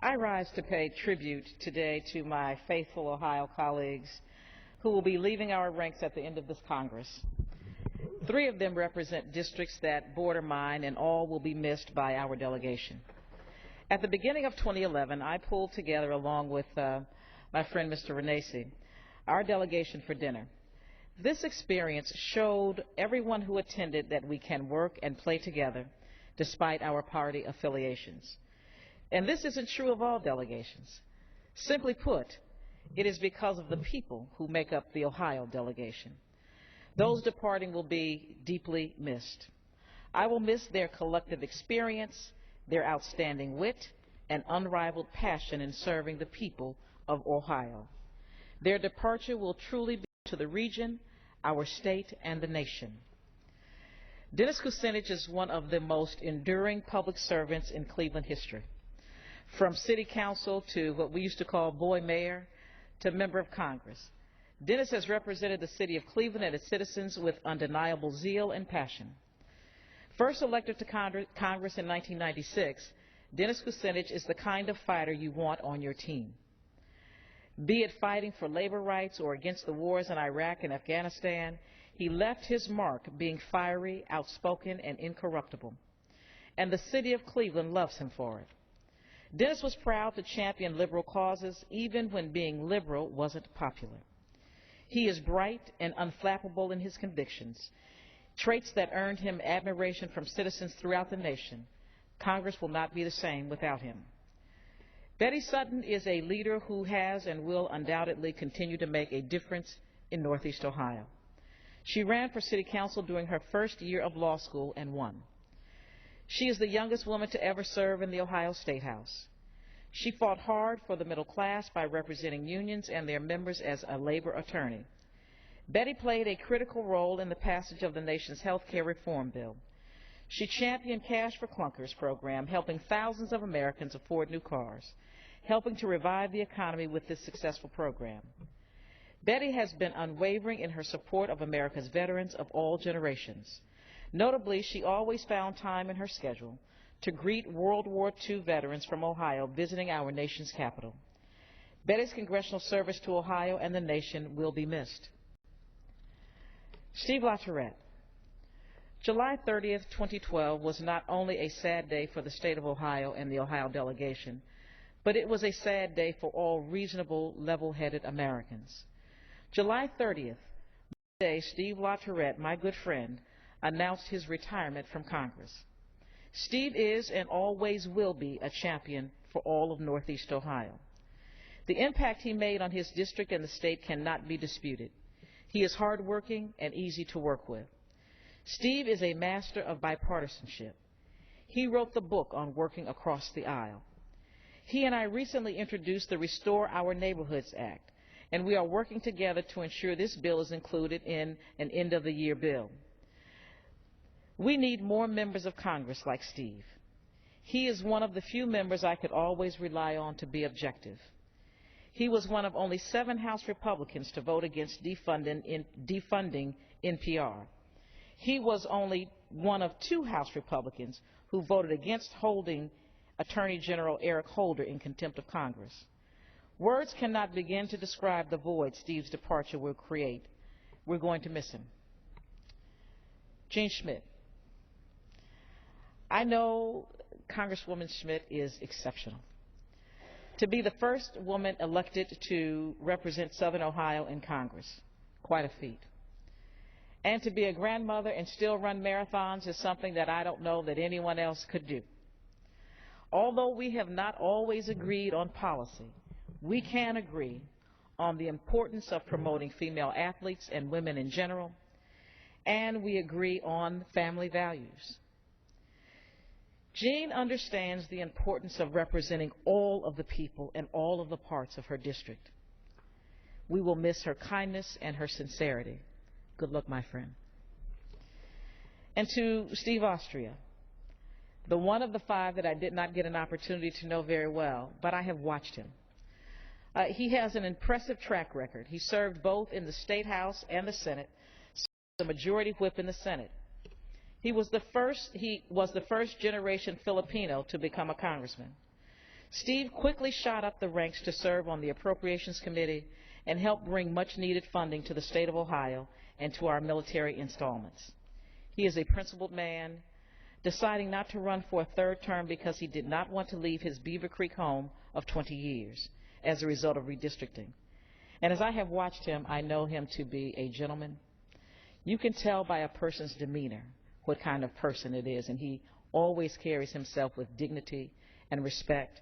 I rise to pay tribute today to my faithful Ohio colleagues who will be leaving our ranks at the end of this Congress. 3 of them represent districts that border mine, and all will be missed by our delegation. At the beginning of 2011, I pulled together, along with my friend Mr. Renacci, our delegation for dinner. This experience showed everyone who attended that we can work and play together despite our party affiliations. And this isn't true of all delegations. Simply put, it is because of the people who make up the Ohio delegation. Those departing will be deeply missed. I will miss their collective experience, their outstanding wit, and unrivaled passion in serving the people of Ohio. Their departure will truly be to the region, our state, and the nation. Dennis Kucinich is one of the most enduring public servants in Cleveland history. From city council to what we used to call boy mayor to member of Congress, Dennis has represented the city of Cleveland and its citizens with undeniable zeal and passion. First elected to Congress in 1996, Dennis Kucinich is the kind of fighter you want on your team. Be it fighting for labor rights or against the wars in Iraq and Afghanistan, he left his mark being fiery, outspoken, and incorruptible. And the city of Cleveland loves him for it. Dennis was proud to champion liberal causes even when being liberal wasn't popular. He is bright and unflappable in his convictions, traits that earned him admiration from citizens throughout the nation. Congress will not be the same without him. Betty Sutton is a leader who has and will undoubtedly continue to make a difference in Northeast Ohio. She ran for city council during her first year of law school and won. She is the youngest woman to ever serve in the Ohio State House. She fought hard for the middle class by representing unions and their members as a labor attorney. Betty played a critical role in the passage of the nation's health care reform bill. She championed Cash for Clunkers program, helping thousands of Americans afford new cars, helping to revive the economy with this successful program. Betty has been unwavering in her support of America's veterans of all generations. Notably, she always found time in her schedule to greet World War II veterans from Ohio visiting our nation's capital. Betty's congressional service to Ohio and the nation will be missed. Steve Latourette. July 30th, 2012 was not only a sad day for the state of Ohio and the Ohio delegation, but it was a sad day for all reasonable, level-headed Americans. July 30th, Monday, Steve Latourette, my good friend, announced his retirement from Congress. Steve is and always will be a champion for all of Northeast Ohio. The impact he made on his district and the state cannot be disputed. He is hardworking and easy to work with. Steve is a master of bipartisanship. He wrote the book on working across the aisle. He and I recently introduced the Restore Our Neighborhoods Act, and we are working together to ensure this bill is included in an end-of-the-year bill. We need more members of Congress like Steve. He is one of the few members I could always rely on to be objective. He was one of only 7 House Republicans to vote against defunding NPR. He was only one of 2 House Republicans who voted against holding Attorney General Eric Holder in contempt of Congress. Words cannot begin to describe the void Steve's departure will create. We're going to miss him. Jean Schmidt. I know Congresswoman Schmidt is exceptional. To be the first woman elected to represent Southern Ohio in Congress, quite a feat. And to be a grandmother and still run marathons is something that I don't know that anyone else could do. Although we have not always agreed on policy, we can agree on the importance of promoting female athletes and women in general, and we agree on family values. Jean understands the importance of representing all of the people and all of the parts of her district. We will miss her kindness and her sincerity. Good luck, my friend. And to Steve Austria, the one of the 5 that I did not get an opportunity to know very well, but I have watched him. He has an impressive track record. He served both in the State House and the Senate, the majority whip in the Senate. He was the first generation Filipino to become a congressman. Steve quickly shot up the ranks to serve on the Appropriations Committee and help bring much-needed funding to the state of Ohio and to our military installments. He is a principled man, deciding not to run for a third term because he did not want to leave his Beaver Creek home of 20 years as a result of redistricting. And as I have watched him, I know him to be a gentleman. You can tell by a person's demeanor what kind of person it is, and he always carries himself with dignity and respect